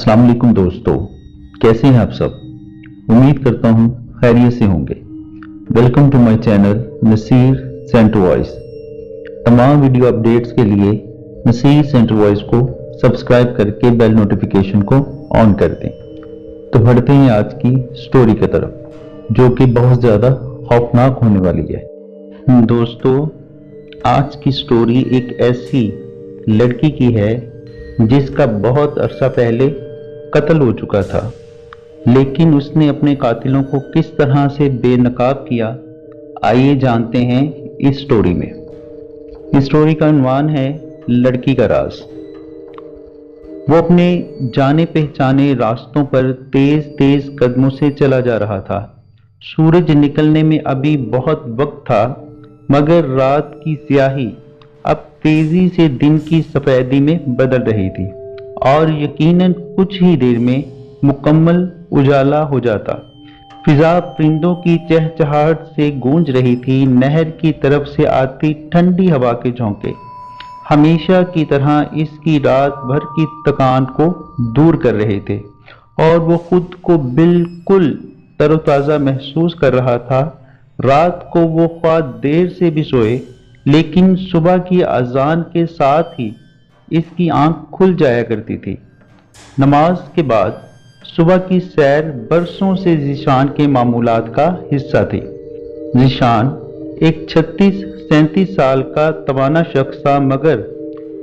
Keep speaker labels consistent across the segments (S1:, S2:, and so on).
S1: अस्सलाम वालेकुम दोस्तों, कैसे हैं आप सब। उम्मीद करता हूं खैरियत से होंगे। Welcome to my channel Naseer center voice. तमाम वीडियो अपडेट्स के लिए नसीर सेंटर वॉइस को सब्सक्राइब करके बेल नोटिफिकेशन को ऑन कर दें। तो बढ़ते हैं आज की स्टोरी की तरफ, जो कि बहुत ज़्यादा खौफनाक होने वाली है। दोस्तों, आज की स्टोरी एक ऐसी लड़की की है जिसका बहुत अरसा पहले कत्ल हो चुका था, लेकिन उसने अपने कातिलों को किस तरह से बेनकाब किया, आइए जानते हैं इस स्टोरी में। इस स्टोरी का उन्वान है लड़की का राज। वो अपने जाने पहचाने रास्तों पर तेज तेज कदमों से चला जा रहा था। सूरज निकलने में अभी बहुत वक्त था, मगर रात की स्याही अब तेजी से दिन की सफेदी में बदल रही थी और यकीनन कुछ ही देर में मुकम्मल उजाला हो जाता। फिजा परिंदों की चहचहाहट से गूंज रही थी। नहर की तरफ से आती ठंडी हवा के झोंके हमेशा की तरह इसकी रात भर की थकान को दूर कर रहे थे और वो खुद को बिल्कुल तरोताज़ा महसूस कर रहा था। रात को वो ख्वाह देर से भी सोए, लेकिन सुबह की अजान के साथ ही इसकी आंख खुल जाया करती थी। नमाज के बाद सुबह की सैर बरसों से ज़ीशान के मामूलात का हिस्सा थी। ज़ीशान एक 36-37 साल का तवाना शख्स था, मगर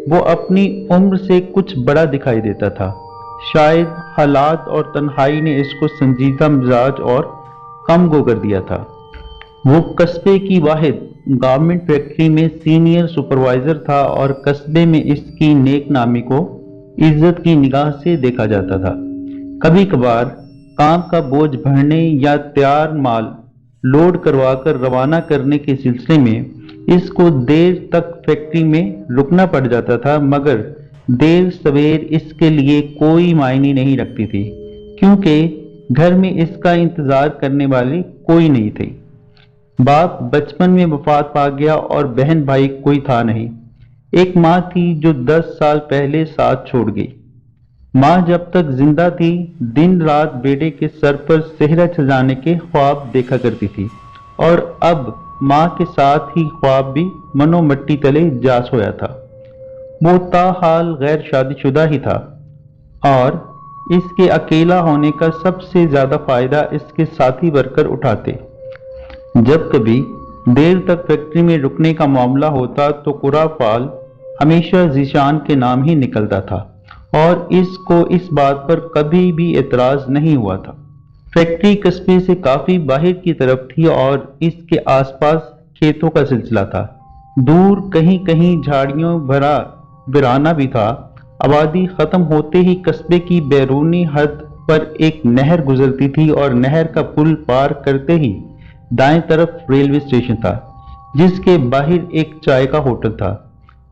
S1: वो अपनी उम्र से कुछ बड़ा दिखाई देता था। शायद हालात और तन्हाई ने इसको संजीदा मिजाज और कमगो कर दिया था। वो कस्बे की वाहिद गारमेंट फैक्ट्री में सीनियर सुपरवाइजर था और कस्बे में इसकी नेक नामी को इज्जत की निगाह से देखा जाता था। कभी कभार काम का बोझ भरने या तैयार माल लोड करवाकर रवाना करने के सिलसिले में इसको देर तक फैक्ट्री में रुकना पड़ जाता था, मगर देर सवेर इसके लिए कोई मायने नहीं रखती थी, क्योंकि घर में इसका इंतजार करने वाले कोई नहीं थे। बाप बचपन में वफात पा गया और बहन भाई कोई था नहीं। एक माँ थी जो 10 साल पहले साथ छोड़ गई। माँ जब तक जिंदा थी दिन रात बेटे के सर पर सेहरा सजाने के ख्वाब देखा करती थी, और अब माँ के साथ ही ख्वाब भी मनो मट्टी तले जा सोया था। वो ताहाल गैर शादीशुदा ही था और इसके अकेला होने का सबसे ज्यादा फायदा इसके साथी वर्कर उठाते। जब कभी देर तक फैक्ट्री में रुकने का मामला होता तो कुराफाल हमेशा ज़ीशान के नाम ही निकलता था और इसको इस बात पर कभी भी एतराज नहीं हुआ था। फैक्ट्री कस्बे से काफी बाहर की तरफ थी और इसके आसपास खेतों का सिलसिला था। दूर कहीं कहीं झाड़ियों भरा वीराना भी था। आबादी खत्म होते ही कस्बे की बैरूनी हद पर एक नहर गुजरती थी और नहर का पुल पार करते ही दाएं तरफ रेलवे स्टेशन था, जिसके बाहर एक चाय का होटल था।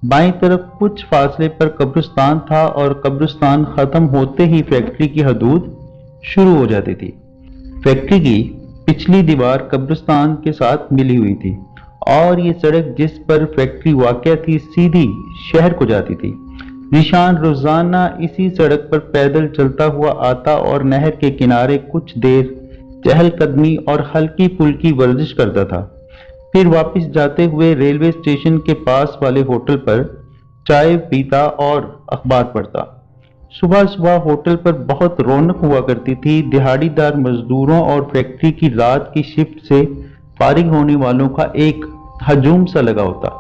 S1: बाएं तरफ कुछ फासले पर कब्रिस्तान था और कब्रिस्तान खत्म होते ही फैक्ट्री की हदूद शुरू हो जाती थी। फैक्ट्री की पिछली दीवार कब्रिस्तान के साथ मिली हुई थी और ये सड़क जिस पर फैक्ट्री वाक़या थी सीधी शहर को जाती थी। ज़ीशान रोजाना इसी सड़क पर पैदल चलता हुआ आता और नहर के किनारे कुछ देर चहलकदमी और हल्की फुल्की वर्जिश करता था। फिर वापस जाते हुए रेलवे स्टेशन के पास वाले होटल पर चाय पीता और अखबार पढ़ता। सुबह सुबह होटल पर बहुत रौनक हुआ करती थी। दिहाड़ीदार मजदूरों और फैक्ट्री की रात की शिफ्ट से फारिग होने वालों का एक हजूम सा लगा होता।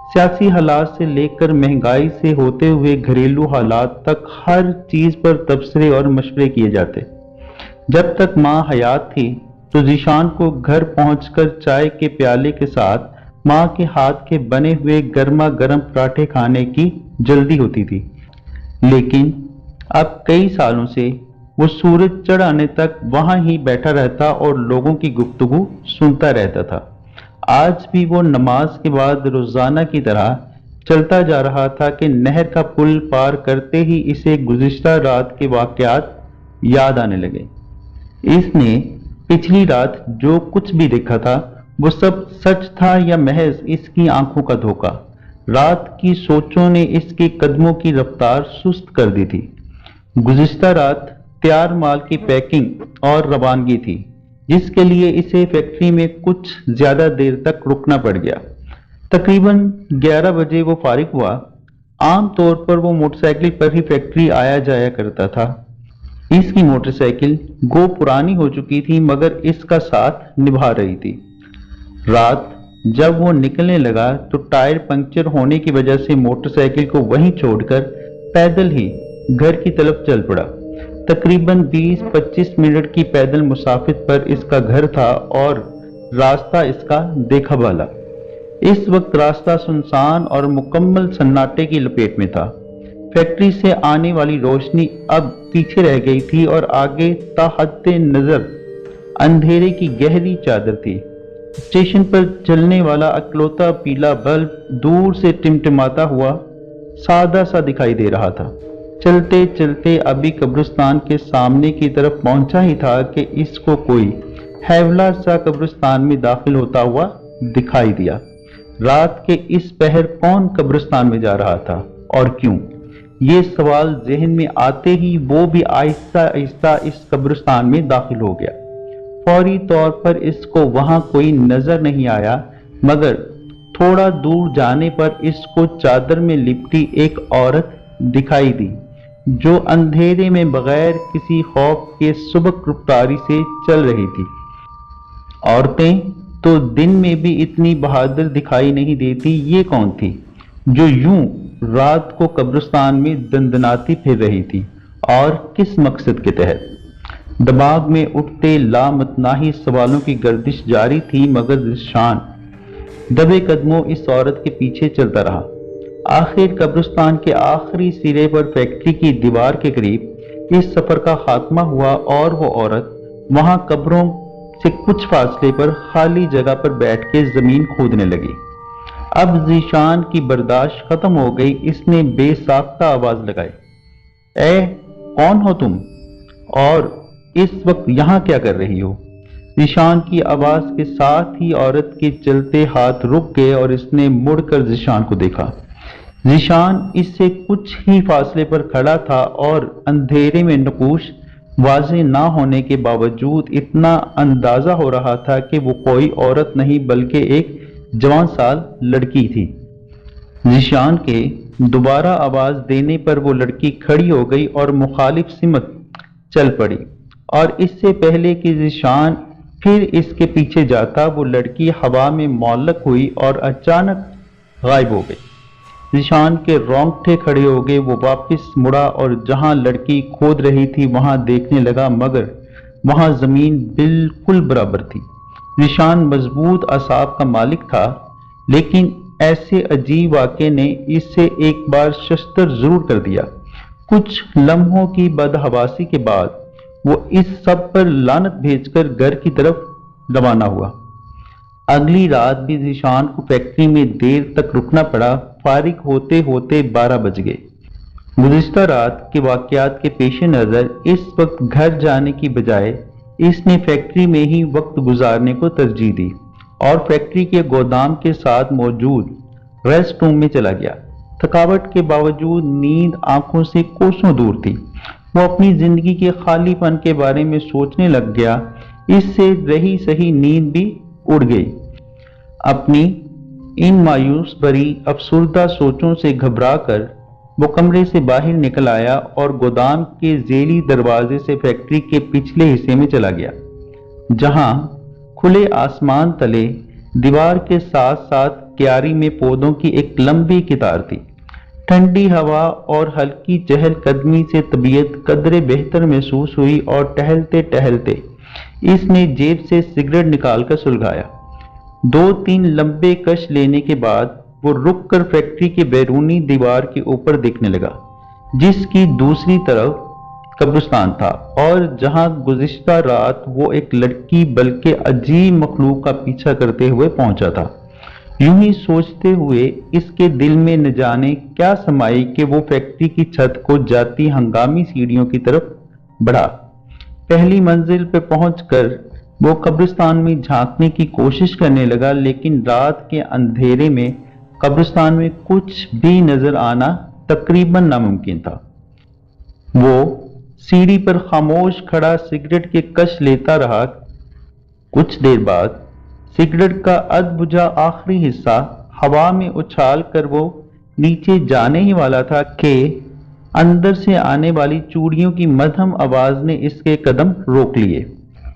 S1: सियासी हालात से लेकर महंगाई से होते हुए घरेलू हालात तक हर चीज पर तबसरे और मशवरे किए जाते। जब तक माँ हयात थी तो ज़ीशान को घर पहुंचकर चाय के प्याले के साथ माँ के हाथ के बने हुए गर्मा गर्म पराठे खाने की जल्दी होती थी। लेकिन अब कई सालों से वो सूरज चढ़ आने तक वहां ही बैठा रहता और लोगों की गुफ्तगू सुनता रहता था। आज भी वो नमाज के बाद रोजाना की तरह चलता जा रहा था कि नहर का पुल पार करते ही इसे गुज़िश्ता रात के वाक़यात याद आने लगे। इसने पिछली रात जो कुछ भी देखा था वो सब सच था या महज इसकी आंखों का धोखा। रात की सोचों ने इसके कदमों की रफ्तार सुस्त कर दी थी। गुज़िश्ता रात तैयार माल की पैकिंग और रवानगी थी, जिसके लिए इसे फैक्ट्री में कुछ ज्यादा देर तक रुकना पड़ गया। तकरीबन 11 बजे वो फारिग हुआ। आम तौर पर वो मोटरसाइकिल पर ही फैक्ट्री आया जाया करता था। इसकी मोटरसाइकिल गो पुरानी हो चुकी थी, मगर इसका साथ निभा रही थी। रात जब वो निकलने लगा तो टायर पंक्चर होने की वजह से मोटरसाइकिल को वहीं छोड़कर पैदल ही घर की तरफ चल पड़ा। तकरीबन 20-25 मिनट की पैदल मुसाफिर पर इसका घर था और रास्ता इसका देखा भाला। इस वक्त रास्ता सुनसान और मुकम्मल सन्नाटे की लपेट में था। फैक्ट्री से आने वाली रोशनी अब पीछे रह गई थी और आगे ताहद्दे नजर अंधेरे की गहरी चादर थी। स्टेशन पर चलने वाला अकलौता पीला बल्ब दूर से टिमटिमाता हुआ सादा सा दिखाई दे रहा था। चलते चलते अभी कब्रिस्तान के सामने की तरफ पहुंचा ही था कि इसको कोई हैवला सा कब्रिस्तान में दाखिल होता हुआ दिखाई दिया। रात के इस पहर कौन कब्रिस्तान में जा रहा था और क्यों? ये सवाल जहन में आते ही वो भी आहिस्ता आहिस्ता इस कब्रिस्तान में दाखिल हो गया। फौरी तौर पर इसको वहां कोई नजर नहीं आया, मगर थोड़ा दूर जाने पर इसको चादर में लिपटी एक औरत दिखाई दी, जो अंधेरे में बगैर किसी खौफ के सुबक रफ्तारी से चल रही थी। औरतें तो दिन में भी इतनी बहादुर दिखाई नहीं देती। ये कौन थी जो यूं रात को कब्रिस्तान में दंदनाती फिर रही थी और किस मकसद के तहत? दिमाग में उठते लामतनाही सवालों की गर्दिश जारी थी, मगर ज़िशान दबे कदमों इस औरत के पीछे चलता रहा। आखिर कब्रिस्तान के आखिरी सिरे पर फैक्ट्री की दीवार के करीब इस सफर का खात्मा हुआ और वो औरत वहां कब्रों से कुछ फासले पर खाली जगह पर बैठ के जमीन खोदने लगी। अब ज़िशान की बर्दाश्त खत्म हो गई। इसने बेसाख्ता आवाज लगाई, ए कौन हो तुम और इस वक्त यहाँ क्या कर रही हो? ज़िशान की आवाज के साथ ही औरत के चलते हाथ रुक गए और इसने मुड़कर ज़िशान को देखा। ज़िशान इससे कुछ ही फासले पर खड़ा था और अंधेरे में नकूश वाज़ेह ना होने के बावजूद इतना अंदाजा हो रहा था कि वो कोई औरत नहीं बल्कि एक जवान साल लड़की थी। ज़िशान के दोबारा आवाज देने पर वो लड़की खड़ी हो गई और मुखालिफ सिमत चल पड़ी, और इससे पहले कि ज़िशान फिर इसके पीछे जाता, वो लड़की हवा में मौलक हुई और अचानक गायब हो गई। ज़िशान के रोंगटे खड़े हो गए। वो वापस मुड़ा और जहां लड़की खोद रही थी वहां देखने लगा, मगर वहां जमीन बिल्कुल बराबर थी। ज़िशान मजबूत असाब का मालिक था, लेकिन ऐसे अजीब वाक़े ने इसे एक बार शस्तर जरूर कर दिया। कुछ लम्हों की बदहवासी के बाद वो इस सब पर लानत भेजकर घर की तरफ रवाना हुआ। अगली रात भी ज़िशान को फैक्ट्री में देर तक रुकना पड़ा। फारिग होते होते 12 बज गए। गुज़िश्ता रात के वाक़यात के पेश नज़र इस वक्त घर जाने की बजाय इसने फैक्ट्री में ही वक्त गुजारने को तरजीह दी और फैक्ट्री के गोदाम के साथ मौजूद रेस्ट रूम में चला गया। थकावट के बावजूद नींद आंखों से कोसों दूर थी। वो अपनी जिंदगी के खालीपन के बारे में सोचने लग गया। इससे रही सही नींद भी उड़ गई। अपनी इन मायूस भरी अफसुर्दा सोचों से घबराकर वो कमरे से बाहर निकल आया और गोदाम के ज़ेली दरवाजे से फैक्ट्री के पिछले हिस्से में चला गया, जहां खुले आसमान तले दीवार के साथ साथ क्यारी में पौधों की एक लंबी कतार थी। ठंडी हवा और हल्की चहलकदमी से तबीयत कदरे बेहतर महसूस हुई और टहलते टहलते इसने जेब से सिगरेट निकालकर सुलगाया। 2-3 लंबे कश लेने के बाद वो रुककर फैक्ट्री के बैरूनी दीवार के ऊपर देखने लगा, जिसकी दूसरी तरफ कब्रिस्तान था और जहां गुज़िश्ता रात वो एक लड़की बल्कि अजीब मखलूक का पीछा करते हुए पहुंचा था। यूं ही सोचते हुए इसके दिल में न जाने क्या समाई कि वो फैक्ट्री की छत को जाती हंगामी सीढ़ियों की तरफ बढ़ा। पहली मंजिल पर पहुंचकर वो कब्रिस्तान में झांकने की कोशिश करने लगा, लेकिन रात के अंधेरे में कब्रिस्तान में कुछ भी नजर आना तकरीबन नामुमकिन था। वो सीढ़ी पर खामोश खड़ा सिगरेट के कश लेता रहा। कुछ देर बाद सिगरेट का अधबुझा आखिरी हिस्सा हवा में उछाल कर वो नीचे जाने ही वाला था कि अंदर से आने वाली चूड़ियों की मध्यम आवाज ने इसके कदम रोक लिए।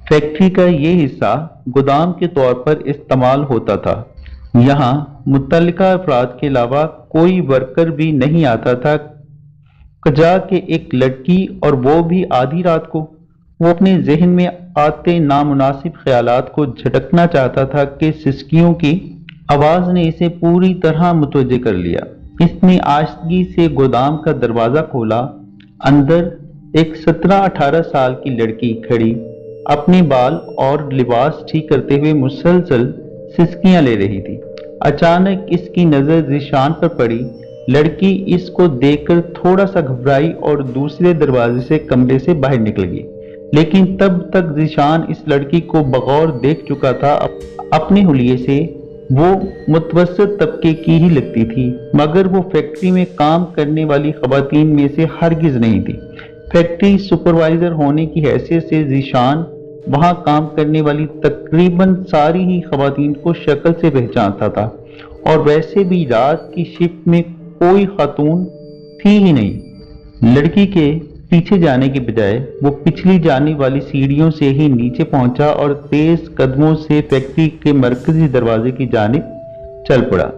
S1: फैक्ट्री का ये हिस्सा गोदाम के तौर पर इस्तेमाल होता था। यहाँ मुतल्लिका अफराद के अलावा कोई वर्कर भी नहीं आता था कजा के एक लड़की, और वो भी आधी रात को। वो अपने जहन में आते नामुनासिब ख्यालात को झटकना चाहता था कि सिसकियों की आवाज ने इसे पूरी तरह मुतवज्जे कर लिया। इसने आश्तगी से गोदाम का दरवाजा खोला। अंदर एक 17-18 साल की लड़की खड़ी अपने बाल और लिबास ठीक करते हुए मुसलसल सिसकियां ले रही थी। अचानक इसकी नजर ज़ीशान पर पड़ी। लड़की इसको देखकर थोड़ा सा घबराई और दूसरे दरवाजे से कमरे से बाहर निकल गई, लेकिन तब तक ज़ीशान इस लड़की को बगौर देख चुका था। अपने हुलिये से वो मुतवस्सित तबके की ही लगती थी, मगर वो फैक्ट्री में काम करने वाली खवातीन में से हरगिज नहीं थी। फैक्ट्री सुपरवाइजर होने की हैसियत से ज़ीशान वहां काम करने वाली तकरीबन सारी ही खवातीन को शक्ल से पहचानता था, और वैसे भी रात की शिफ्ट में कोई खातून थी ही नहीं। लड़की के पीछे जाने के बजाय वो पिछली जाने वाली सीढ़ियों से ही नीचे पहुंचा और तेज कदमों से फैक्ट्री के मरकजी दरवाजे की जानिब चल पड़ा।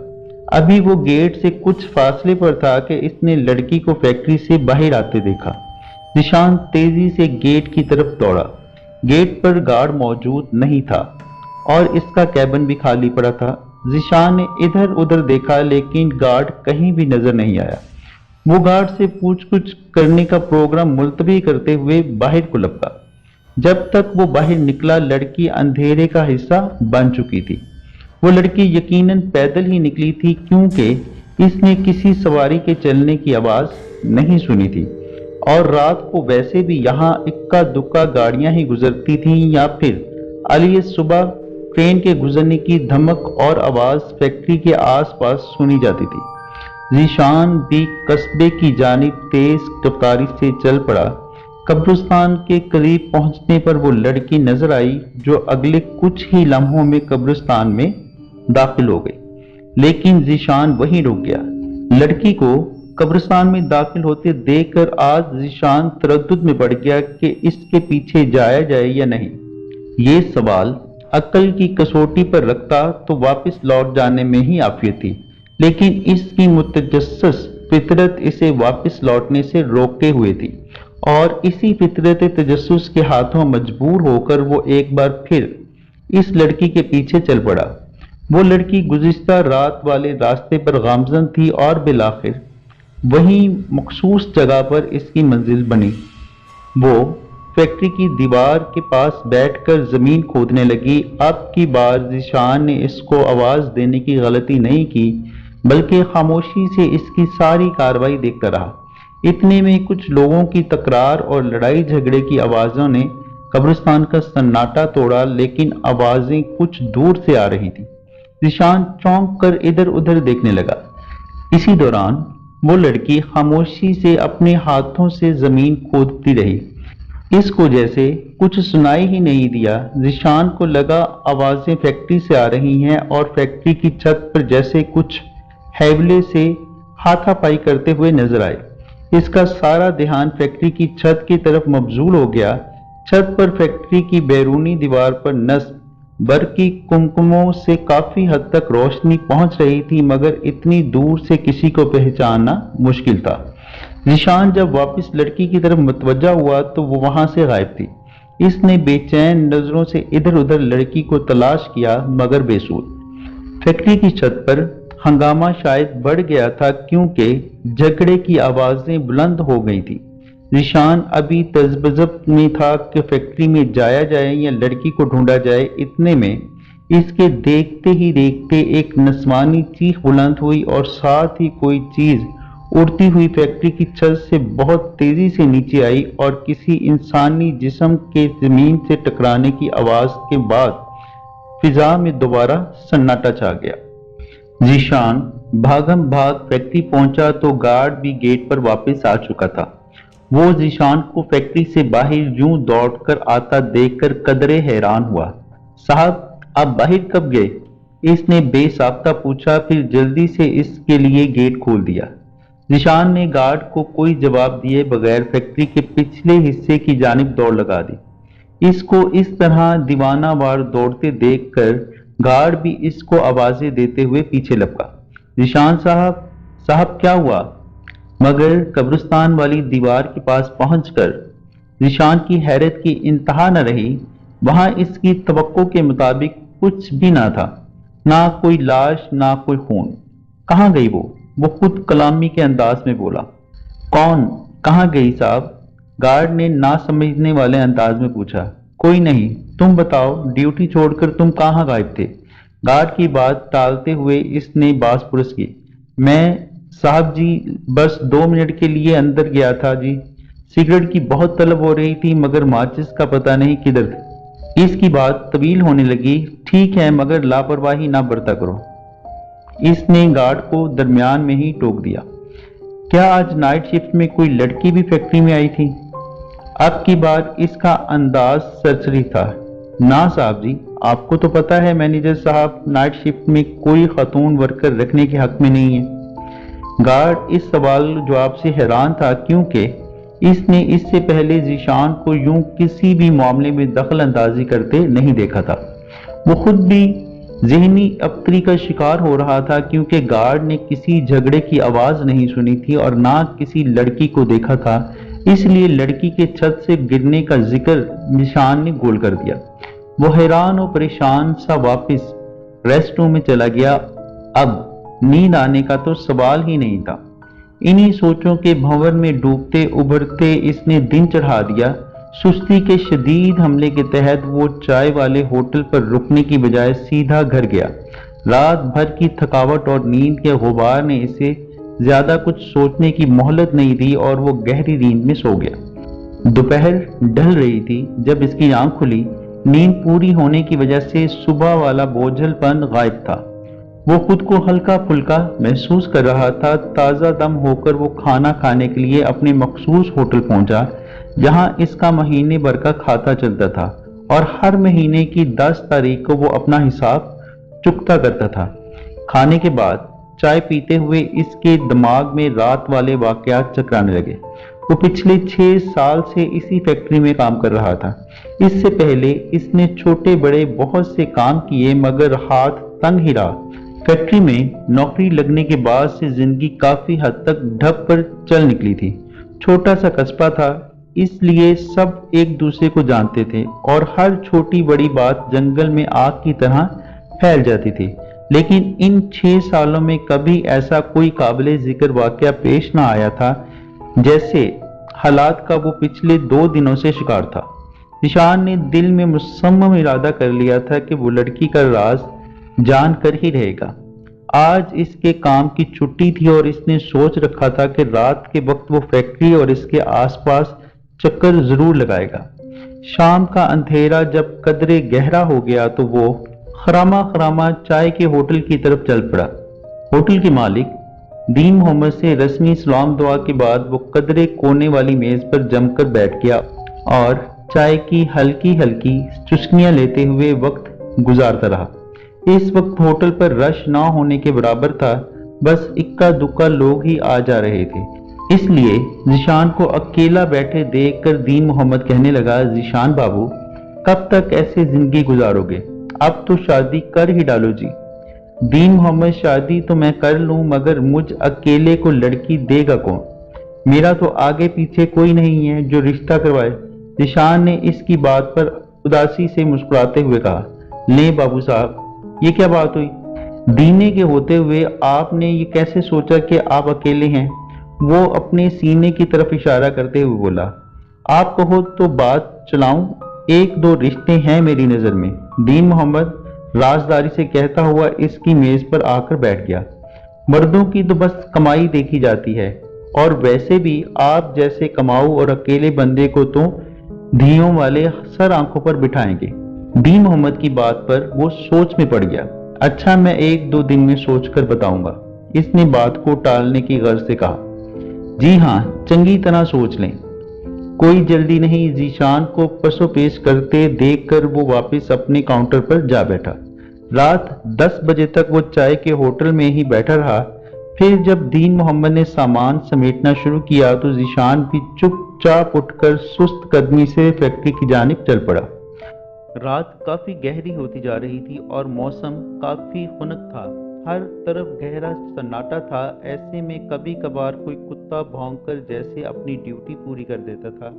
S1: अभी वो गेट से कुछ फासले पर था कि इसने लड़की को फैक्ट्री से बाहर आते देखा। ज़ीशान तेजी से गेट की तरफ दौड़ा। गेट पर गार्ड मौजूद नहीं था और इसका कैबिन भी खाली पड़ा था। ज़ीशान ने इधर उधर देखा, लेकिन गार्ड कहीं भी नजर नहीं आया। वो गार्ड से पूछ-कुछ करने का प्रोग्राम मुलतवी करते हुए बाहर को लपका। जब तक वो बाहर निकला, लड़की अंधेरे का हिस्सा बन चुकी थी। वो लड़की यकीनन पैदल ही निकली थी, क्योंकि इसने किसी सवारी के चलने की आवाज नहीं सुनी थी, और रात को वैसे भी यहाँ इक्का दुक्का गाड़ियां ही गुजरती थीं, या फिर अलिये सुबह ट्रेन के गुजरने की धमक और आवाज फैक्ट्री के आसपास सुनी जाती थी। ज़ीशान भी कस्बे की जानिब तेज रफ्तारी से चल पड़ा। कब्रिस्तान के करीब पहुंचने पर वो लड़की नजर आई, जो अगले कुछ ही लम्हों में कब्रिस्तान में दाखिल हो गई, लेकिन ज़ीशान वहीं रुक गया। लड़की को कब्रिस्तान में दाखिल होते देखकर आज ज़ीशान तरद्दुद में पड़ गया कि इसके पीछे जाया जाए या नहीं। ये सवाल अक्ल की कसौटी पर रखता तो वापस लौट जाने में ही आफियत थी, लेकिन इसकी मुतजस्सिस फितरत इसे वापस लौटने से रोके हुए थी, और इसी फितरत तजस्सुस के हाथों मजबूर होकर वो एक बार फिर इस लड़की के पीछे चल पड़ा। वो लड़की गुज़िश्ता रात वाले रास्ते पर गामजन थी और बिलाखिर वही मखसूस जगह पर इसकी मंजिल बनी। वो फैक्ट्री की दीवार के पास बैठकर जमीन खोदने लगी। अब की बार ज़ीशान ने इसको आवाज देने की गलती नहीं की, बल्कि खामोशी से इसकी सारी कार्रवाई देखता रहा। इतने में कुछ लोगों की तकरार और लड़ाई झगड़े की आवाजों ने कब्रिस्तान का सन्नाटा तोड़ा, लेकिन आवाजें कुछ दूर से आ रही थी। ज़ीशान चौंक कर इधर उधर देखने लगा। इसी दौरान वो लड़की खामोशी से अपने हाथों से जमीन खोदती रही। इसको जैसे कुछ सुनाई ही नहीं दिया। ज़ीशान को लगा आवाजें फैक्ट्री से आ रही हैं, और फैक्ट्री की छत पर जैसे कुछ हैवले से हाथापाई करते हुए नजर आए। इसका सारा ध्यान फैक्ट्री की छत की तरफ मबजूल हो गया। छत पर फैक्ट्री की बैरूनी दीवार पर नस्ब बरकी कुमकुमों से काफी हद तक रोशनी पहुंच रही थी, मगर इतनी दूर से किसी को पहचानना मुश्किल था। ज़ीशान जब वापस लड़की की तरफ मुतवज्जा हुआ तो वो वहां से गायब थी। इसने बेचैन नजरों से इधर उधर लड़की को तलाश किया, मगर बेसूद। फैक्ट्री की छत पर हंगामा शायद बढ़ गया था, क्योंकि झगड़े की आवाजें बुलंद हो गई थी। ज़ीशान अभी तजबजब में था कि फैक्ट्री में जाया जाए या लड़की को ढूंढा जाए। इतने में इसके देखते ही देखते एक नस्वानी चीख बुलंद हुई, और साथ ही कोई चीज उड़ती हुई फैक्ट्री की छत से बहुत तेजी से नीचे आई, और किसी इंसानी जिस्म के जमीन से टकराने की आवाज के बाद फिजा में दोबारा सन्नाटा छा गया। ज़ीशान भागम भाग फैक्ट्री पहुंचा तो गार्ड भी गेट पर वापस आ चुका था। वो ज़ीशान को फैक्ट्री से बाहर यूं दौड़कर आता देखकर कदरे हैरान हुआ। साहब, आप बाहर कब गए? इसने बेसाख्ता पूछा, फिर जल्दी से इसके लिए गेट खोल दिया। ज़ीशान ने गार्ड को कोई जवाब दिए बगैर फैक्ट्री के पिछले हिस्से की जानिब दौड़ लगा दी। इसको इस तरह दीवानावार दौड़ते देखकर गार्ड भी इसको आवाजें देते हुए पीछे लपका। ज़ीशान साहब, साहब क्या हुआ? मगर कब्रिस्तान वाली दीवार के पास पहुंचकर ज़ीशान की हैरत की इंतहा न रही। वहां इसकी तवक्को के मुताबिक कुछ भी ना था, ना कोई लाश ना कोई खून। कहाँ गई वो खुद कलामी के अंदाज में बोला। कौन? कहाँ गई साहब? गार्ड ने ना समझने वाले अंदाज में पूछा। कोई नहीं, तुम बताओ, ड्यूटी छोड़कर तुम कहाँ गायब थे? गार्ड की बात टालते हुए इसने बास पुरस की। मैं साहब जी बस 2 मिनट के लिए अंदर गया था जी। सिगरेट की बहुत तलब हो रही थी मगर माचिस का पता नहीं किधर थी। इसकी बात तवील होने लगी। ठीक है, मगर लापरवाही ना बरता करो। इसने गार्ड को दरमियान में ही टोक दिया। क्या आज नाइट शिफ्ट में कोई लड़की भी फैक्ट्री में आई थी? अब की बार इसका अंदाज सरसरी था। ना साहब जी, आपको तो पता है मैनेजर साहब नाइट शिफ्ट में कोई खातून वर्कर रखने के हक में नहीं है। गार्ड इस सवाल जवाब से हैरान था, क्योंकि इसने इससे पहले ज़ीशान को यूं किसी भी मामले में दखल अंदाजी करते नहीं देखा था। वो खुद भी ज़हनी अबतरी का शिकार हो रहा था, क्योंकि गार्ड ने किसी झगड़े की आवाज नहीं सुनी थी और ना किसी लड़की को देखा था। इसलिए लड़की के छत से गिरने का जिक्र ज़ीशान ने गोल कर दिया। वो हैरान और परेशान सा वापस रेस्ट रूम में चला गया। अब नींद आने का तो सवाल ही नहीं था। इन्हीं सोचों के भंवर में डूबते उभरते इसने दिन चढ़ा दिया। सुस्ती के शदीद हमले के तहत वो चाय वाले होटल पर रुकने की बजाय सीधा घर गया। रात भर की थकावट और नींद के गुबार ने इसे ज्यादा कुछ सोचने की मोहलत नहीं दी और वो गहरी नींद में सो गया। दोपहर ढल रही थी जब इसकी आंख खुली। नींद पूरी होने की वजह से सुबह वाला बोझलपन गायब था। वो खुद को हल्का फुल्का महसूस कर रहा था। ताज़ा दम होकर वो खाना खाने के लिए अपने मखसूस होटल पहुंचा, जहां इसका महीने भर का खाता चलता था और हर महीने की 10 तारीख को वो अपना हिसाब चुकता करता था। खाने के बाद चाय पीते हुए इसके दिमाग में रात वाले वाकयात चकराने लगे। वो पिछले 6 साल से इसी फैक्ट्री में काम कर रहा था। इससे पहले इसने छोटे बड़े बहुत से काम किए मगर हाथ तंग ही रहा। फैक्ट्री में नौकरी लगने के बाद से जिंदगी काफी हद तक ढप पर चल निकली थी। छोटा सा कस्बा था, इसलिए सब एक दूसरे को जानते थे और हर छोटी बड़ी बात जंगल में आग की तरह फैल जाती थी। लेकिन इन 6 सालों में कभी ऐसा कोई काबिले जिक्र वाकया पेश ना आया था जैसे हालात का वो पिछले 2 दिनों से शिकार था। ज़ीशान ने दिल में मुसम्मम इरादा कर लिया था कि वो लड़की का राज जान कर ही रहेगा। आज इसके काम की छुट्टी थी और इसने सोच रखा था कि रात के वक्त वो फैक्ट्री और इसके आसपास चक्कर जरूर लगाएगा। शाम का अंधेरा जब कदरे गहरा हो गया तो वो खरामा खरामा चाय के होटल की तरफ चल पड़ा। होटल के मालिक दीन मोहम्मद से रस्मी सलाम दुआ के बाद वो कदरे कोने वाली मेज पर जमकर बैठ गया और चाय की हल्की हल्की चुस्कियां लेते हुए वक्त गुजारता रहा। इस वक्त होटल पर रश ना होने के बराबर था, बस इक्का दुक्का लोग ही आ जा रहे थे। इसलिए ज़ीशान को अकेला बैठे देखकर दीन मोहम्मद कहने लगा, ज़ीशान बाबू, कब तक ऐसे जिंदगी गुजारोगे? अब तो शादी कर ही डालो जी। दीन मोहम्मद, शादी तो मैं कर लूं मगर मुझ अकेले को लड़की देगा कौन? मेरा तो आगे पीछे कोई नहीं है जो रिश्ता करवाए। ज़ीशान ने इसकी बात पर उदासी से मुस्कुराते हुए कहा, ले बाबू साहब, ये क्या बात हुई? दीने के होते हुए आपने ये कैसे सोचा कि आप अकेले हैं? वो अपने सीने की तरफ इशारा करते हुए बोला, आप कहो तो बात चलाऊं, 1-2 रिश्ते हैं मेरी नजर में। दीन मोहम्मद राजदारी से कहता हुआ इसकी मेज पर आकर बैठ गया। मर्दों की तो बस कमाई देखी जाती है और वैसे भी आप जैसे कमाऊ और अकेले बंदे को तो धियों वाले सर आंखों पर बिठाएंगे। दीन मोहम्मद की बात पर वो सोच में पड़ गया। अच्छा, मैं 1-2 दिन में सोचकर बताऊंगा, इसने बात को टालने की गर्ज से कहा। जी हाँ, चंगी तरह सोच लें। कोई जल्दी नहीं, जीशान को पसो पेश करते देखकर वो वापस अपने काउंटर पर जा बैठा। रात 10 बजे तक वो चाय के होटल में ही बैठा रहा। फिर जब दीन मोहम्मद ने सामान समेटना शुरू किया तो जीशान भी चुपचाप उठकर सुस्त कदमी से फैक्ट्री की जानिब चल पड़ा। रात काफी गहरी होती जा रही थी और मौसम काफी खुनक था। हर तरफ गहरा सन्नाटा था। ऐसे में कभी कभार कोई कुत्ता भौंककर जैसे अपनी ड्यूटी पूरी कर देता था,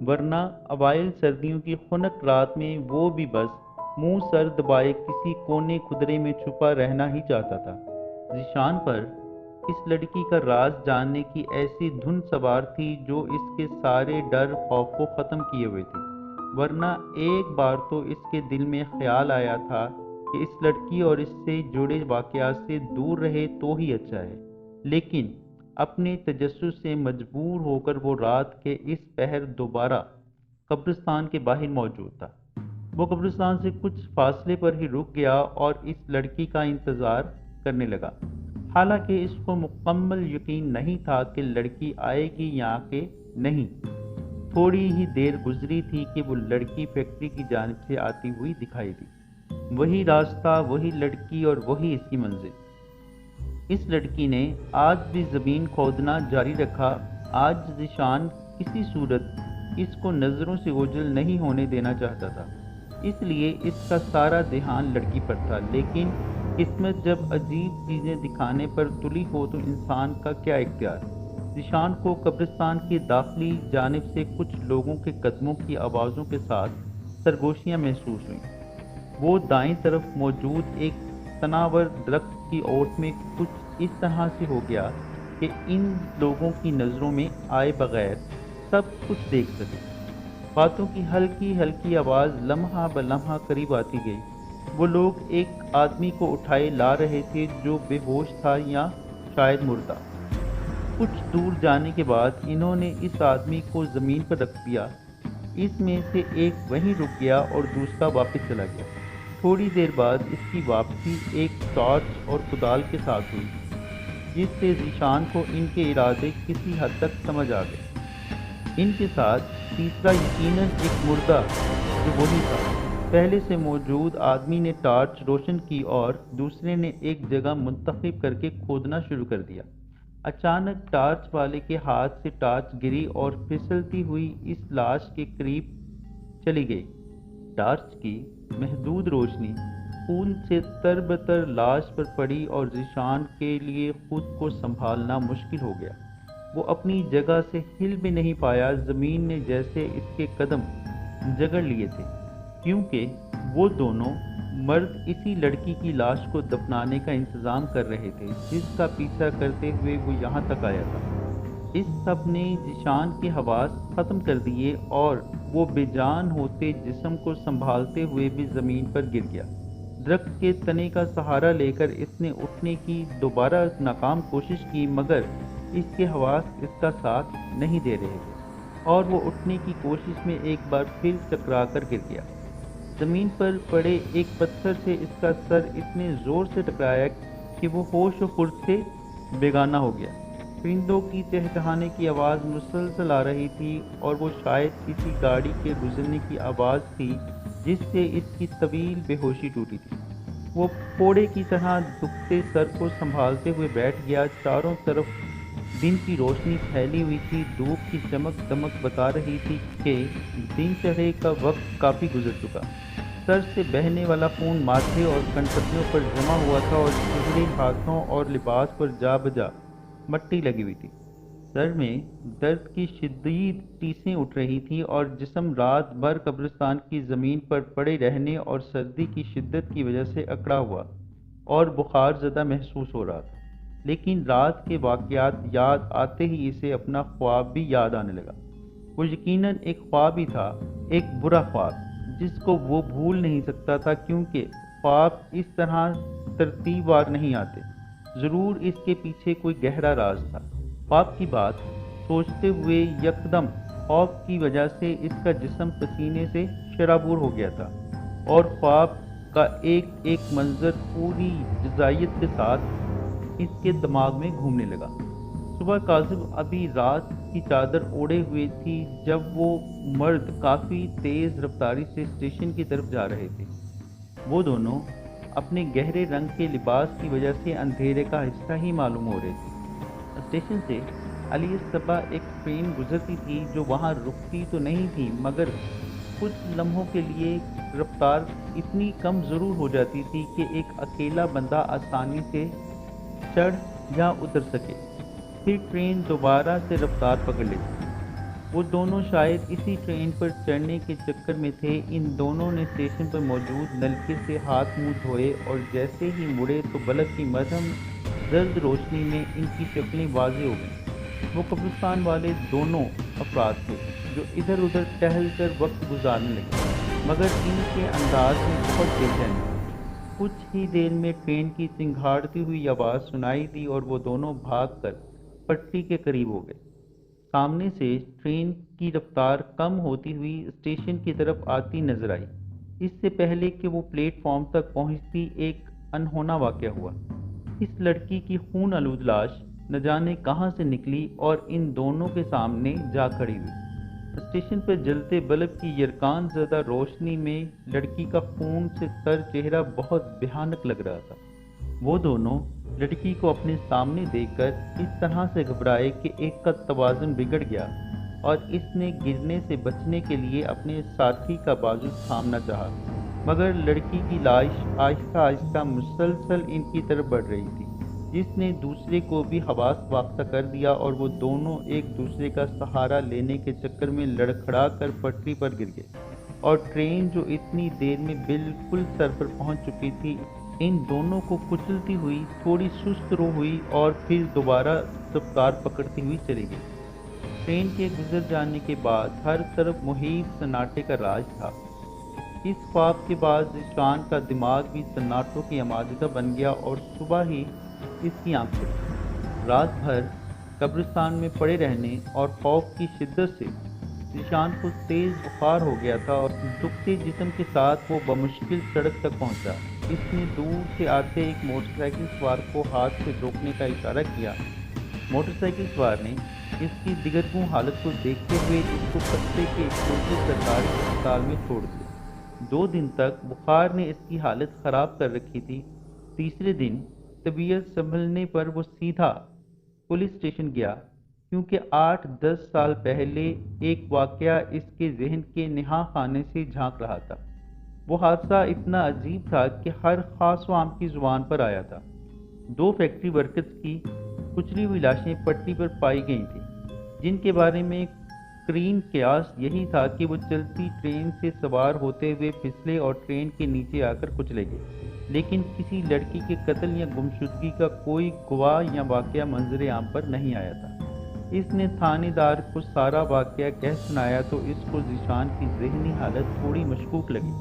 S1: वरना अवाइल सर्दियों की खुनक रात में वो भी बस मुंह सर दबाए किसी कोने खुदरे में छुपा रहना ही चाहता था। जीशान पर इस लड़की का राज जानने की ऐसी धुन सवार थी जो इसके सारे डर खौफ को खत्म किए हुए थी। वरना एक बार तो इसके दिल में ख्याल आया था कि इस लड़की और इससे जुड़े वाकयात से दूर रहे तो ही अच्छा है, लेकिन अपने तजस्सुस से मजबूर होकर वो रात के इस पहर दोबारा कब्रिस्तान के बाहर मौजूद था। वो कब्रिस्तान से कुछ फासले पर ही रुक गया और इस लड़की का इंतज़ार करने लगा। हालांकि इसको मुकम्मल यकीन नहीं था कि लड़की आएगी या कि नहीं। थोड़ी ही देर गुजरी थी कि वो लड़की फैक्ट्री की जानिब से आती हुई दिखाई दी। वही रास्ता, वही लड़की और वही इसकी मंजिल। इस लड़की ने आज भी ज़मीन खोदना जारी रखा। आज जीशान किसी सूरत इसको नज़रों से ओझल नहीं होने देना चाहता था, इसलिए इसका सारा ध्यान लड़की पर था। लेकिन किस्मत जब अजीब चीज़ें दिखाने पर तुली हो तो इंसान का क्या इख्तियार। जीशान को कब्रिस्तान की दाखिली जानिब से कुछ लोगों के कदमों की आवाज़ों के साथ सरगोशियाँ महसूस हुईं। वो दाईं तरफ मौजूद एक तनावर दरख्त की ओट में कुछ इस तरह से हो गया कि इन लोगों की नज़रों में आए बगैर सब कुछ देख सके। बातों की हल्की हल्की आवाज़ लम्हा ब लम्हा करीब आती गई। वो लोग एक आदमी को उठाए ला रहे थे जो बेहोश था या शायद मुर्दा। कुछ दूर जाने के बाद इन्होंने इस आदमी को ज़मीन पर रख दिया। इसमें से एक वहीं रुक गया और दूसरा वापस चला गया। थोड़ी देर बाद इसकी वापसी एक टॉर्च और कुदाल के साथ हुई, जिससे जीशान को इनके इरादे किसी हद तक समझ आ गए। इनके साथ तीसरा यकीनन एक मुर्दा जो वही था। पहले से मौजूद आदमी ने टॉर्च रोशन की और दूसरे ने एक जगह मुंतखब करके खोदना शुरू कर दिया। अचानक टॉर्च वाले के हाथ से टॉर्च गिरी और फिसलती हुई इस लाश के करीब चली गई। टॉर्च की महदूद रोशनी खून से तरबतर लाश पर पड़ी और जीशान के लिए खुद को संभालना मुश्किल हो गया। वो अपनी जगह से हिल भी नहीं पाया। ज़मीन ने जैसे इसके कदम जकड़ लिए थे, क्योंकि वो दोनों मर्द इसी लड़की की लाश को दफनाने का इंतज़ाम कर रहे थे, जिसका पीछा करते हुए वो यहाँ तक आया था। इस सब ने जीशान के हवास ख़त्म कर दिए और वो बेजान होते जिस्म को संभालते हुए भी ज़मीन पर गिर गया। दरख्त के तने का सहारा लेकर इसने उठने की दोबारा नाकाम कोशिश की, मगर इसके हवास इसका साथ नहीं दे रहे थे और वो उठने की कोशिश में एक बार फिर टकरा कर गिर गया। ज़मीन पर पड़े एक पत्थर से इसका सर इतने ज़ोर से टकराया कि वो होश व खुर्द से बेगाना हो गया। परिंदों की चहचहाने की आवाज़ मुसलसल आ रही थी और वो शायद किसी गाड़ी के गुजरने की आवाज़ थी जिससे इसकी तवील बेहोशी टूटी थी। वो फोड़े की तरह दुखते सर को संभालते हुए बैठ गया। चारों तरफ दिन की रोशनी फैली हुई थी। धूप की चमक दमक बता रही थी कि दिन चढ़े का वक्त काफ़ी गुजर चुका। सर से बहने वाला खून माथे और कनपट्टियों पर जमा हुआ था और चेहरे, हाथों और लिबास पर जा बजा मट्टी लगी हुई थी। सर में दर्द की शिद्दत टीसें उठ रही थीं और जिस्म रात भर कब्रिस्तान की ज़मीन पर पड़े रहने और सर्दी की शिद्दत की वजह से अकड़ा हुआ और बुखार ज़दा महसूस हो रहा था। लेकिन रात के वाक़यात याद आते ही इसे अपना ख्वाब भी याद आने लगा। वो यकीनन एक ख्वाब ही था, एक बुरा ख्वाब जिसको वो भूल नहीं सकता था, क्योंकि ख्वाब इस तरह तरतीबवार नहीं आते। ज़रूर इसके पीछे कोई गहरा राज था। ख्वाब की बात सोचते हुए यकदम खौफ की वजह से इसका जिस्म पसीने से शराबूर हो गया था और ख्वाब का एक एक मंजर पूरी जजायत के साथ इसके दिमाग में घूमने लगा। صبح کاظم ابھی رات کی چادر اوڑھے ہوئے تھی جب وہ مرد کافی تیز رفتاری سے اسٹیشن کی طرف جا رہے تھے۔ وہ دونوں اپنے گہرے رنگ کے لباس کی وجہ سے اندھیرے کا حصہ ہی معلوم ہو رہے تھے۔ اسٹیشن سے علی صبح ایک ٹرین گزرتی تھی جو وہاں رکتی تو نہیں تھی، مگر کچھ لمحوں کے لیے رفتار اتنی کم ضرور ہو جاتی تھی کہ ایک اکیلا بندہ آسانی سے چڑھ یا اتر سکے، پھر ٹرین دوبارہ سے رفتار پکڑ لیتی۔ وہ دونوں شاید اسی ٹرین پر چڑھنے کے چکر میں تھے۔ ان دونوں نے اسٹیشن پر موجود نلکے سے ہاتھ منہ دھوئے اور جیسے ہی مڑے تو بلب کی مدھم زرد روشنی میں ان کی شکلیں واضح ہو گئیں۔ وہ قبرستان والے دونوں افراد تھے جو ادھر ادھر ٹہل کر وقت گزارنے لگے، مگر ان کے انداز میں بہت بے چینی تھی۔ کچھ ہی دیر میں ٹرین کی چنگھاڑتی ہوئی آواز سنائی دی اور وہ دونوں بھاگ کر پٹری کے قریب ہو گئے۔ سامنے سے ٹرین کی رفتار کم ہوتی ہوئی اسٹیشن کی طرف آتی نظر آئی۔ اس سے پہلے کہ وہ پلیٹ فارم تک پہنچتی ایک انہونا واقعہ ہوا۔ اس لڑکی کی خون آلود لاش نہ جانے کہاں سے نکلی اور ان دونوں کے سامنے جا کھڑی ہوئی۔ اسٹیشن پر جلتے بلب کی یرکان زدہ روشنی میں لڑکی کا خون سے تر چہرہ بہت بھیانک لگ رہا تھا۔ وہ دونوں لڑکی کو اپنے سامنے دیکھ کر اس طرح سے گھبرائے کہ ایک کا توازن بگڑ گیا اور اس نے گرنے سے بچنے کے لیے اپنے ساتھی کا بازو تھامنا چاہا، مگر لڑکی کی لاش آہستہ آہستہ مسلسل ان کی طرف بڑھ رہی تھی، جس نے دوسرے کو بھی حواس واختہ کر دیا اور وہ دونوں ایک دوسرے کا سہارا لینے کے چکر میں لڑکھڑا کر پٹری پر گر گئے، اور ٹرین جو اتنی دیر میں بالکل سر پر پہنچ چکی تھی ان دونوں کو کچلتی ہوئی تھوڑی سست رو ہوئی اور پھر دوبارہ رفتار پکڑتی ہوئی چلی گئی۔ ٹرین کے گزر جانے کے بعد ہر طرف محیط سناٹے کا راج تھا۔ اس خواب کے بعد ذیشان کا دماغ بھی سناٹوں کی عمادہ بن گیا اور صبح ہی اس کی آنکھ کھلی۔ رات بھر قبرستان میں پڑے رہنے اور خوف کی شدت سے ذیشان کو تیز بخار ہو گیا تھا اور دکھتے جسم کے ساتھ وہ بمشکل سڑک تک پہنچا۔ اس نے دور سے آتے ایک موٹر سائیکل سوار کو ہاتھ سے روکنے کا اشارہ کیا۔ موٹر سائیکل سوار نے اس کی دگرگوں حالت کو دیکھتے ہوئے اس کو خطے کے ایک چھوٹے سرکاری اسپتال میں چھوڑ دیا۔ 2 دن تک بخار نے اس کی حالت خراب کر رکھی تھی۔ تیسرے دن طبیعت سنبھلنے پر وہ سیدھا پولیس اسٹیشن گیا، کیونکہ 8-10 سال پہلے ایک واقعہ اس کے ذہن کے نہاں خانے سے جھانک رہا تھا۔ وہ حادثہ اتنا عجیب تھا کہ ہر خاص و عام کی زبان پر آیا تھا۔ 2 فیکٹری ورکرز کی کچلی ہوئی لاشیں پٹری پر پائی گئی تھیں، جن کے بارے میں کرین قیاس یہی تھا کہ وہ چلتی ٹرین سے سوار ہوتے ہوئے پھسلے اور ٹرین کے نیچے آ کر کچلے گئے، لیکن کسی لڑکی کے قتل یا گمشدگی کا کوئی گواہ یا واقعہ منظر عام پر نہیں آیا تھا۔ اس نے تھانے دار کو سارا واقعہ کہہ سنایا تو اس کو ذیشان کی ذہنی حالت تھوڑی مشکوک لگی۔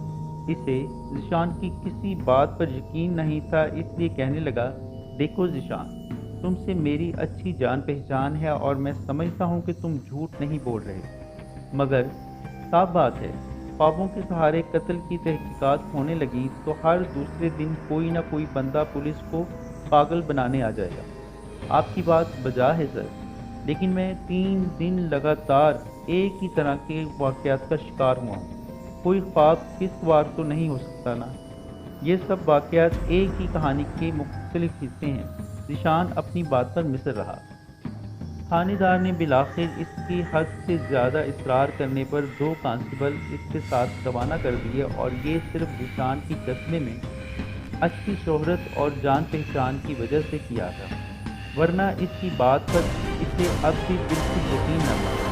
S1: اسے ذیشان کی کسی بات پر یقین نہیں تھا، اس لیے کہنے لگا، دیکھو ذیشان، تم سے میری اچھی جان پہچان ہے اور میں سمجھتا ہوں کہ تم جھوٹ نہیں بول رہے، مگر صاف بات ہے خوابوں کے سہارے قتل کی تحقیقات ہونے لگی تو ہر دوسرے دن کوئی نہ کوئی بندہ پولیس کو پاگل بنانے آ جائے گا۔ آپ کی بات بجا ہے سر، لیکن میں 3 دن لگاتار ایک ہی طرح کے واقعات کا شکار ہوا ہوں۔ کوئی خواب کس وار تو نہیں ہو سکتا نا؟ یہ سب واقعات ایک ہی کہانی کے مختلف حصے ہیں۔ ذیشان اپنی بات پر مصر رہا۔ تھانے دار نے بالآخر اس کی حد سے زیادہ اصرار کرنے پر 2 کانسٹیبل اس کے ساتھ روانہ کر دیے، اور یہ صرف ذیشان کی قصبے میں اچھی شہرت اور جان پہچان کی وجہ سے کیا تھا، ورنہ اس کی بات پر اسے اب بھی بالکل یقین نہ تھا۔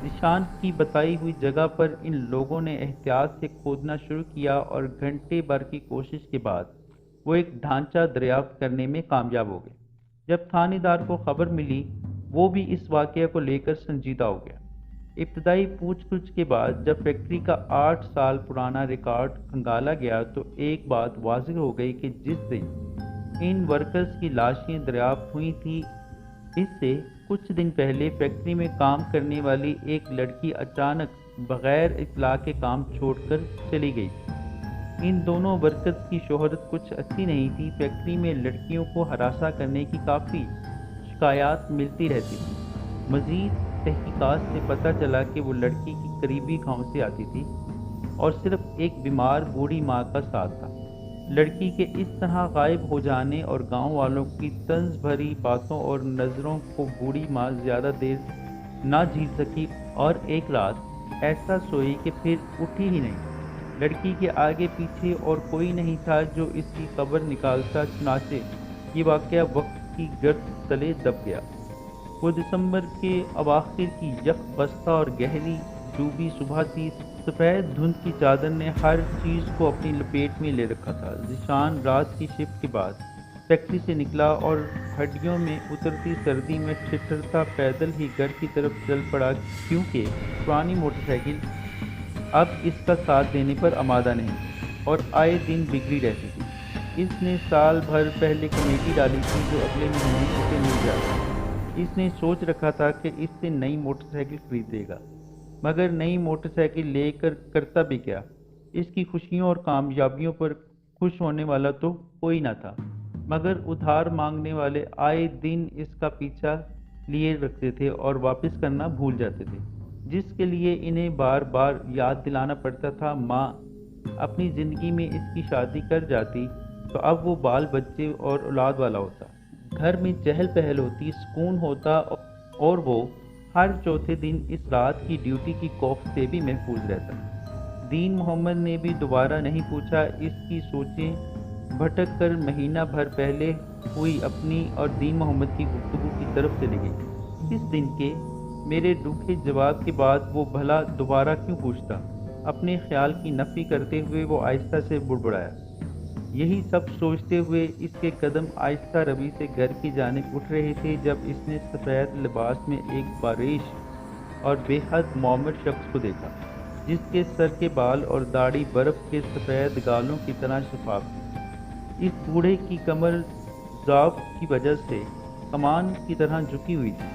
S1: ذیشان کی بتائی ہوئی جگہ پر ان لوگوں نے احتیاط سے کھودنا شروع کیا اور گھنٹے بھر کی کوشش کے بعد وہ ایک ڈھانچہ دریافت کرنے میں کامیاب ہو گئے۔ جب تھانے دار کو خبر ملی، وہ بھی اس واقعہ کو لے کر سنجیدہ ہو گیا۔ ابتدائی پوچھ گچھ کے بعد جب فیکٹری کا 8 سال پرانا ریکارڈ کھنگالا گیا تو ایک بات واضح ہو گئی کہ جس دن ان ورکرز کی لاشیں دریافت ہوئی تھیں، اس سے کچھ دن پہلے فیکٹری میں کام کرنے والی ایک لڑکی اچانک بغیر اطلاع کے کام چھوڑ کر چلی گئی تھی۔ ان دونوں ورکرز کی شہرت کچھ اچھی نہیں تھی۔ فیکٹری میں لڑکیوں کو ہراساں کرنے کی کافی
S2: شکایات ملتی رہتی تھی۔ مزید تحقیقات سے پتہ چلا کہ وہ لڑکی کی قریبی گاؤں سے آتی تھی اور صرف ایک بیمار بوڑھی ماں کا ساتھ تھا۔ لڑکی کے اس طرح غائب ہو جانے اور گاؤں والوں کی طنز بھری باتوں اور نظروں کو بوڑھی ماں زیادہ دیر نہ جھیل سکی اور ایک رات ایسا سوئی کہ پھر اٹھی ہی نہیں۔ لڑکی کے آگے پیچھے اور کوئی نہیں تھا جو اس کی خبر نکالتا، چنانچہ یہ واقعہ وقت کی گرد تلے دب گیا۔ وہ دسمبر کے اواخر کی یک بستہ اور گہری ڈوبی صبح تھی۔ سفید دھند کی چادر نے ہر چیز کو اپنی لپیٹ میں لے رکھا تھا۔ ذیشان رات کی شفٹ کے بعد فیکٹری سے نکلا اور ہڈیوں میں اترتی سردی میں ٹھٹھرتا پیدل ہی گھر کی طرف چل پڑا، کیونکہ پرانی موٹر سائیکل اب اس کا ساتھ دینے پر آمادہ نہیں اور آئے دن بگڑی رہتی تھی۔ اس نے سال بھر پہلے کمیٹی ڈالی تھی جو اگلے مہینے اسے مل جائے۔ اس نے سوچ رکھا تھا کہ اس سے نئی موٹر سائیکل خریدے گا، مگر نئی موٹر سائیکل لے کر کرتا بھی کیا؟ اس کی خوشیوں اور کامیابیوں پر خوش ہونے والا تو کوئی نہ تھا، مگر ادھار مانگنے والے آئے دن اس کا پیچھا لیے رکھتے تھے اور واپس کرنا بھول جاتے تھے، جس کے لیے انہیں بار بار یاد دلانا پڑتا تھا۔ ماں اپنی زندگی میں اس کی شادی کر جاتی تو اب وہ بال بچے اور اولاد والا ہوتا، گھر میں چہل پہل ہوتی، سکون ہوتا، اور وہ ہر چوتھے دن اس رات کی ڈیوٹی کی خوف سے بھی محفوظ رہتا۔ دین محمد نے بھی دوبارہ نہیں پوچھا۔ اس کی سوچیں بھٹک کر مہینہ بھر پہلے ہوئی اپنی اور دین محمد کی گفتگو کی طرف چلی گئی۔ اس دن کے میرے روکھے جواب کے بعد وہ بھلا دوبارہ کیوں پوچھتا؟ اپنے خیال کی نفی کرتے ہوئے وہ آہستہ سے بڑبڑایا۔ یہی سب سوچتے ہوئے اس کے قدم آہستہ روی سے گھر کی جانب اٹھ رہے تھے جب اس نے سفید لباس میں ایک باریش اور بے حد معمر شخص کو دیکھا، جس کے سر کے بال اور داڑھی برف کے سفید گالوں کی طرح شفاف تھی۔ اس بوڑھے کی کمر ضعف کی وجہ سے کمان کی طرح جھکی ہوئی تھی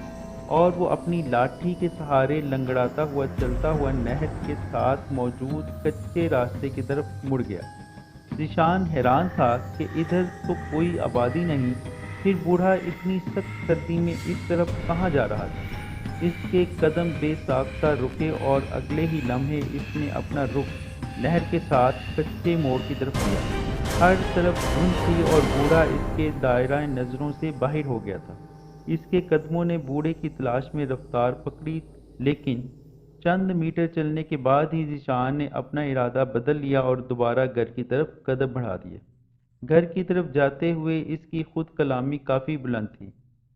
S2: اور وہ اپنی لاٹھی کے سہارے لنگڑاتا ہوا چلتا ہوا نہر کے ساتھ موجود کچے راستے کی طرف مڑ گیا۔ ذیشان حیران تھا کہ ادھر تو کوئی آبادی نہیں، پھر بوڑھا اتنی سخت سردی میں اس طرف کہاں جا رہا تھا؟ اس کے قدم بے ساختہ رکے اور اگلے ہی لمحے اس نے اپنا رخ نہر کے ساتھ کچے موڑ کی طرف لیا۔ ہر طرف دھند تھی اور بوڑھا اس کے دائرہ نظروں سے باہر ہو گیا تھا۔ اس کے قدموں نے بوڑھے کی تلاش میں رفتار پکڑی، لیکن چند میٹر چلنے کے بعد ہی ذیشان نے اپنا ارادہ بدل لیا اور دوبارہ گھر کی طرف قدم بڑھا دیے۔ گھر کی طرف جاتے ہوئے اس کی خود کلامی کافی بلند تھی۔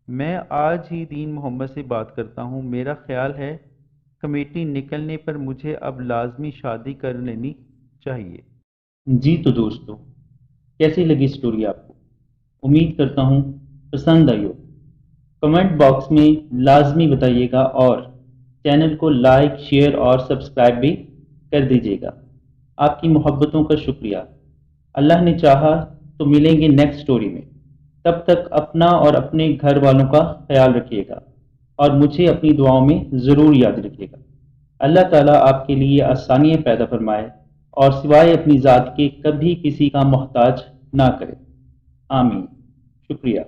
S2: میں آج ہی دین محمد سے بات کرتا ہوں، میرا خیال ہے کمیٹی نکلنے پر مجھے اب لازمی شادی کر لینی چاہیے۔
S1: جی تو دوستو، کیسی لگی سٹوری آپ کو؟ امید کرتا ہوں پسند آئی ہو۔ کمنٹ باکس میں لازمی بتائیے گا اور چینل کو لائک، شیئر اور سبسکرائب بھی کر دیجیے گا۔ آپ کی محبتوں کا شکریہ۔ اللہ نے چاہا تو ملیں گے نیکسٹ سٹوری میں۔ تب تک اپنا اور اپنے گھر والوں کا خیال رکھیے گا اور مجھے اپنی دعاؤں میں ضرور یاد رکھیے گا۔ اللہ تعالیٰ آپ کے لیے آسانیاں پیدا فرمائے اور سوائے اپنی ذات کے کبھی کسی کا محتاج نہ کرے۔ آمین۔ شکریہ۔